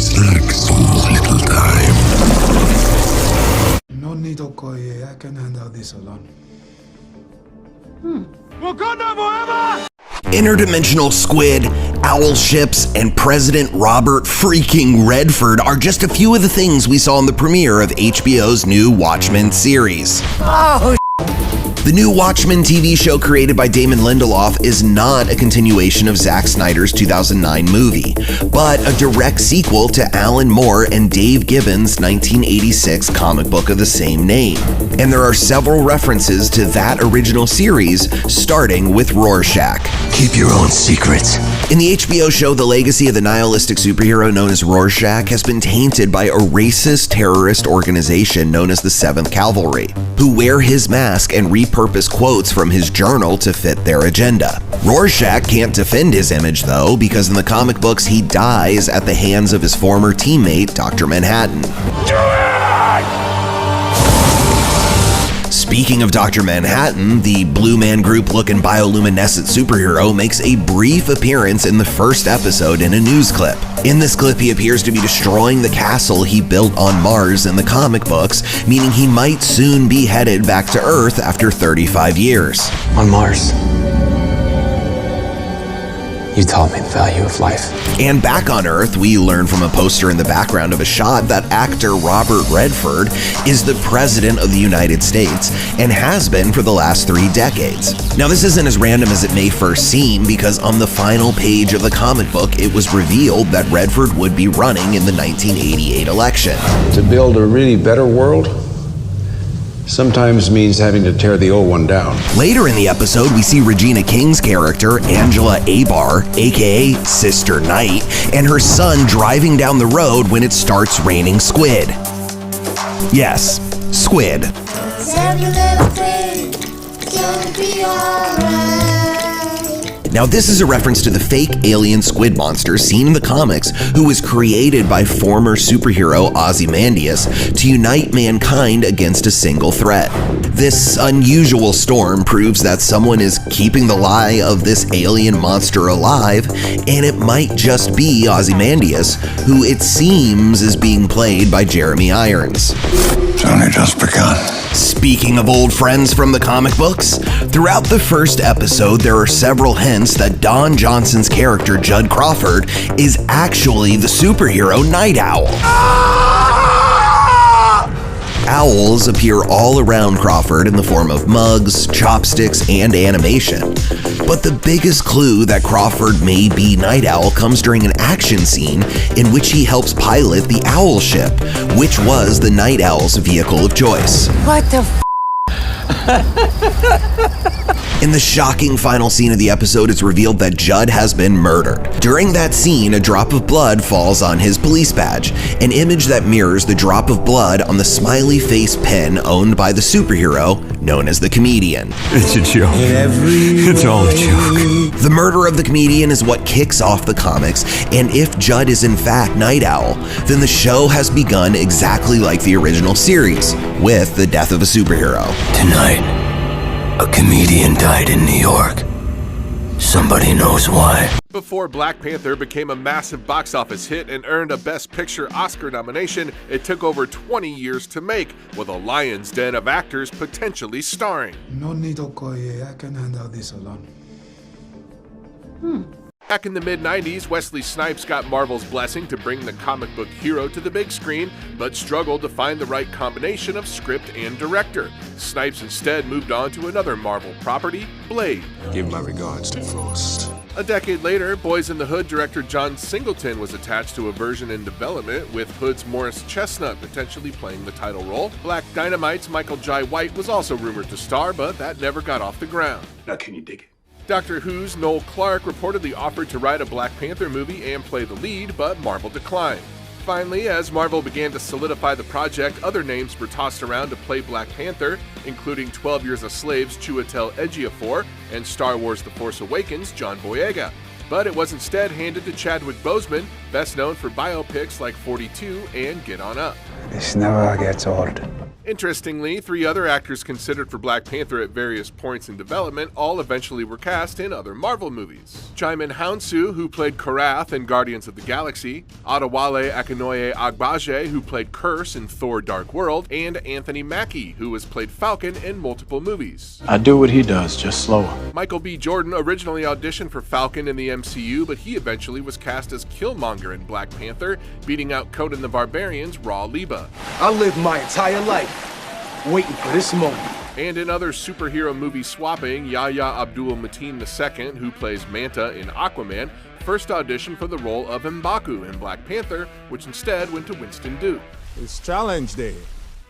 It's like so little time. No need to go here. I can handle this alone. Interdimensional squid, owl ships, and President Robert freaking Redford are just a few of the things we saw in the premiere of HBO's new Watchmen series. The new Watchmen TV show created by Damon Lindelof is not a continuation of Zack Snyder's 2009 movie, but a direct sequel to Alan Moore and Dave Gibbons' 1986 comic book of the same name. And there are several references to that original series, starting with Rorschach. Keep your own secrets. In the HBO show, the legacy of the nihilistic superhero known as Rorschach has been tainted by a racist terrorist organization known as the 7th Cavalry, who wear his mask and repurpose quotes from his journal to fit their agenda. Rorschach can't defend his image though, because in the comic books he dies at the hands of his former teammate, Dr. Manhattan. Speaking of Dr. Manhattan, the Blue Man Group-looking bioluminescent superhero makes a brief appearance in the first episode in a news clip. In this clip, he appears to be destroying the castle he built on Mars in the comic books, meaning he might soon be headed back to Earth after 35 years. On Mars, you taught me the value of life. And back on Earth, we learn from a poster in the background of a shot that actor Robert Redford is the President of the United States and has been for the last 3 decades. Now, this isn't as random as it may first seem, because on the final page of the comic book, it was revealed that Redford would be running in the 1988 election. To build a really better world sometimes means having to tear the old one down. Later in the episode, we see Regina King's character, Angela Abar, aka Sister Night, and her son driving down the road when it starts raining squid. Yes, squid. Now, this is a reference to the fake alien squid monster seen in the comics, who was created by former superhero Ozymandias to unite mankind against a single threat. This unusual storm proves that someone is keeping the lie of this alien monster alive, and it might just be Ozymandias, who it seems is being played by Jeremy Irons. It's only just begun. Speaking of old friends from the comic books, throughout the first episode there are several hints that Don Johnson's character Judd Crawford is actually the superhero Night Owl. Owls appear all around Crawford in the form of mugs, chopsticks, and animation. But the biggest clue that Crawford may be Night Owl comes during an action scene in which he helps pilot the Owl ship, which was the Night Owl's vehicle of choice. What the f***? In the shocking final scene of the episode, it's revealed that Judd has been murdered. During that scene, a drop of blood falls on his police badge, an image that mirrors the drop of blood on the smiley face pen owned by the superhero known as the Comedian. It's a joke. It's all a joke. The murder of the Comedian is what kicks off the comics, and if Judd is in fact Night Owl, then the show has begun exactly like the original series, with the death of a superhero. Tonight, a comedian died in New York. Somebody knows why. Before Black Panther became a massive box office hit and earned a Best Picture Oscar nomination, it took over 20 years to make, with a lion's den of actors potentially starring. No need to go here. I can handle this alone. Back in the mid-90s, Wesley Snipes got Marvel's blessing to bring the comic book hero to the big screen, but struggled to find the right combination of script and director. Snipes instead moved on to another Marvel property, Blade. Give my regards to Frost. A decade later, Boys in the Hood director John Singleton was attached to a version in development, with Hood's Morris Chestnut potentially playing the title role. Black Dynamite's Michael Jai White was also rumored to star, but that never got off the ground. Now can you dig it? Doctor Who's Noel Clarke reportedly offered to write a Black Panther movie and play the lead, but Marvel declined. Finally, as Marvel began to solidify the project, other names were tossed around to play Black Panther, including 12 Years a Slave's Chiwetel Ejiofor and Star Wars The Force Awakens' John Boyega. But it was instead handed to Chadwick Boseman, best known for biopics like 42 and Get On Up. This never gets old. Interestingly, 3 other actors considered for Black Panther at various points in development all eventually were cast in other Marvel movies. Chaimin Hounsou, who played Korath in Guardians of the Galaxy, Adewale Akinnuoye Agbaje, who played Curse in Thor: Dark World, and Anthony Mackie, who has played Falcon in multiple movies. I do what he does, just slower. Michael B. Jordan originally auditioned for Falcon in the MCU, but he eventually was cast as Killmonger in Black Panther, beating out Conan the Barbarian's Raw Liba. I lived my entire life waiting for this moment. And in other superhero movie swapping, Yahya Abdul-Mateen II, who plays Manta in Aquaman, first auditioned for the role of M'Baku in Black Panther, which instead went to Winston Duke. It's challenge day.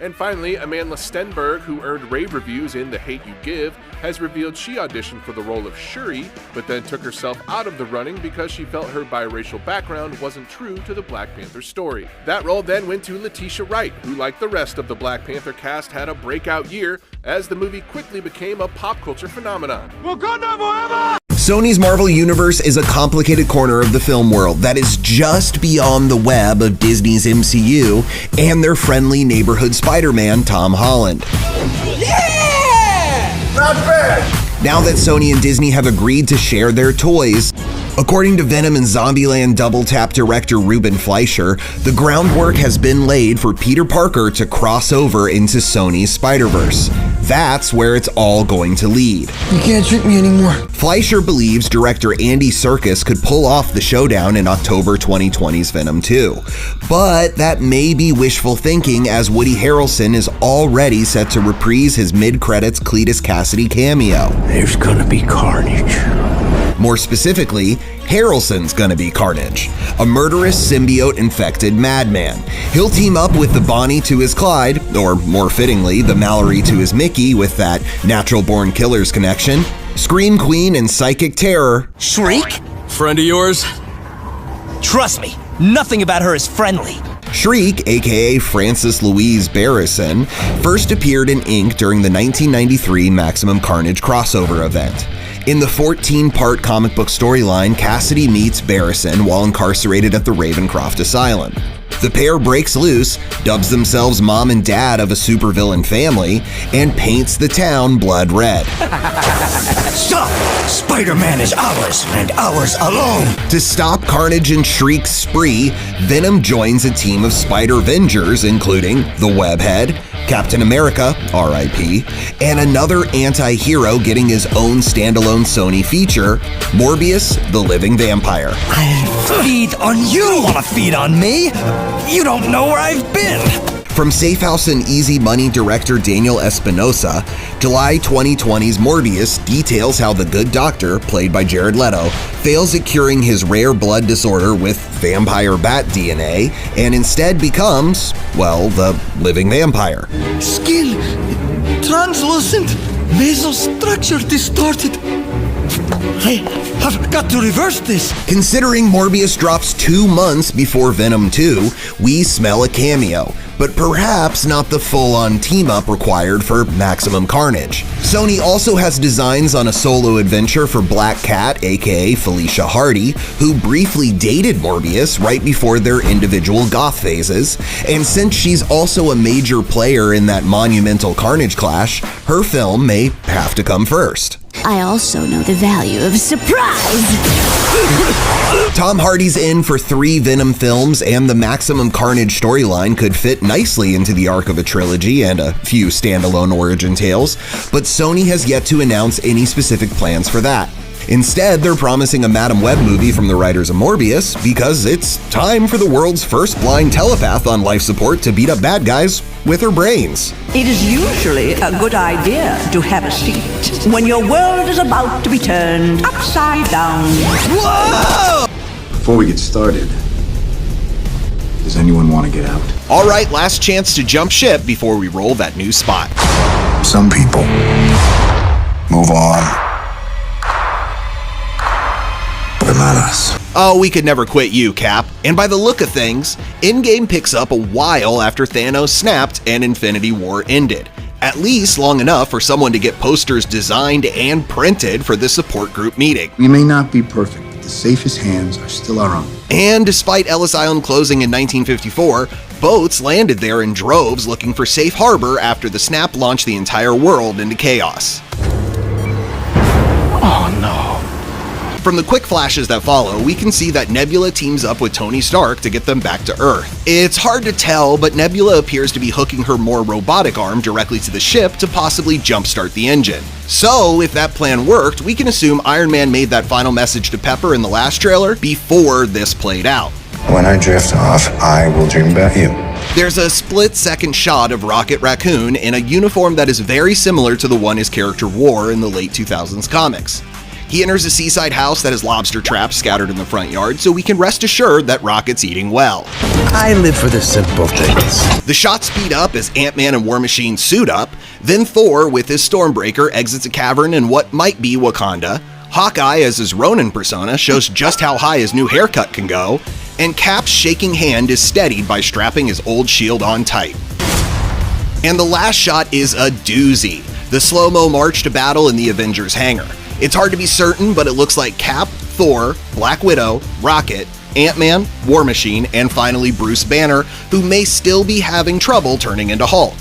And finally, Amandla Stenberg, who earned rave reviews in The Hate U Give, has revealed she auditioned for the role of Shuri, but then took herself out of the running because she felt her biracial background wasn't true to the Black Panther story. That role then went to Letitia Wright, who, like the rest of the Black Panther cast, had a breakout year as the movie quickly became a pop culture phenomenon. Wakanda forever! Sony's Marvel Universe is a complicated corner of the film world that is just beyond the web of Disney's MCU and their friendly neighborhood Spider-Man, Tom Holland. Yeah! Not bad! Now that Sony and Disney have agreed to share their toys, according to Venom and Zombieland Double Tap director Ruben Fleischer, the groundwork has been laid for Peter Parker to cross over into Sony's Spider-Verse. That's where it's all going to lead. You can't trick me anymore. Fleischer believes director Andy Serkis could pull off the showdown in October 2020's Venom 2. But that may be wishful thinking, as Woody Harrelson is already set to reprise his mid-credits Cletus Cassidy cameo. There's gonna be carnage. More specifically, Harrelson's gonna be Carnage, a murderous symbiote-infected madman. He'll team up with the Bonnie to his Clyde, or more fittingly, the Mallory to his Mickey with that natural-born killers connection, Scream Queen and Psychic Terror. Shriek? Friend of yours? Trust me, nothing about her is friendly. Shriek, aka Frances Louise Barrison, first appeared in ink during the 1993 Maximum Carnage crossover event. In the 14-part comic book storyline, Cassidy meets Barrison while incarcerated at the Ravencroft Asylum. The pair breaks loose, dubs themselves mom and dad of a supervillain family, and paints the town blood red. Stop! Spider-Man is ours, and ours alone! To stop Carnage and Shriek's spree, Venom joins a team of Spider-Vengers, including the Webhead, Captain America, R.I.P., and another anti-hero getting his own standalone Sony feature, Morbius, the Living Vampire. I'll feed on you! You wanna feed on me? You don't know where I've been! From Safe House and Easy Money director Daniel Espinosa, July 2020's Morbius details how the good doctor, played by Jared Leto, fails at curing his rare blood disorder with vampire bat DNA and instead becomes, well, the living vampire. Skin translucent, mesostructure distorted. I've got to reverse this. Considering Morbius drops 2 months before Venom 2, we smell a cameo, but perhaps not the full-on team-up required for Maximum Carnage. Sony also has designs on a solo adventure for Black Cat, aka Felicia Hardy, who briefly dated Morbius right before their individual goth phases, and since she's also a major player in that monumental Carnage clash, her film may have to come first. I also know the value of surprise! Tom Hardy's in for 3 Venom films, and the Maximum Carnage storyline could fit nicely into the arc of a trilogy and a few standalone origin tales, but Sony has yet to announce any specific plans for that. Instead, they're promising a Madam Web movie from the writers of Morbius because it's time for the world's first blind telepath on life support to beat up bad guys with her brains. It is usually a good idea to have a seat when your world is about to be turned upside down. Whoa! Before we get started, does anyone want to get out? All right, last chance to jump ship before we roll that new spot. Some people move on. But not us. Oh, we could never quit you, Cap. And by the look of things, Endgame picks up a while after Thanos snapped and Infinity War ended. At least long enough for someone to get posters designed and printed for the support group meeting. We may not be perfect at the safest hands are still our own. And despite Ellis Island closing in 1954, boats landed there in droves looking for safe harbor after the snap launched the entire world into chaos. Oh no. From the quick flashes that follow, we can see that Nebula teams up with Tony Stark to get them back to Earth. It's hard to tell, but Nebula appears to be hooking her more robotic arm directly to the ship to possibly jumpstart the engine. So, if that plan worked, we can assume Iron Man made that final message to Pepper in the last trailer before this played out. When I drift off, I will dream about you. There's a split-second shot of Rocket Raccoon in a uniform that is very similar to the one his character wore in the late 2000s comics. He enters a seaside house that has lobster traps scattered in the front yard, so we can rest assured that Rocket's eating well. I live for the simple things. The shots speed up as Ant-Man and War Machine suit up, then Thor, with his Stormbreaker, exits a cavern in what might be Wakanda, Hawkeye, as his Ronin persona, shows just how high his new haircut can go, and Cap's shaking hand is steadied by strapping his old shield on tight. And the last shot is a doozy, the slow-mo march to battle in the Avengers hangar. It's hard to be certain, but it looks like Cap, Thor, Black Widow, Rocket, Ant-Man, War Machine, and finally Bruce Banner, who may still be having trouble turning into Hulk.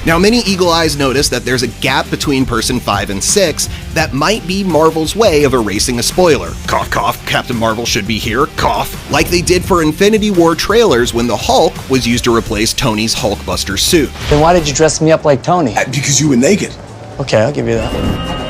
Now, many eagle eyes notice that there's a gap between person 5 and 6 that might be Marvel's way of erasing a spoiler. Cough, cough, Captain Marvel should be here, cough. Like they did for Infinity War trailers when the Hulk was used to replace Tony's Hulkbuster suit. Then why did you dress me up like Tony? Because you were naked. Okay, I'll give you that.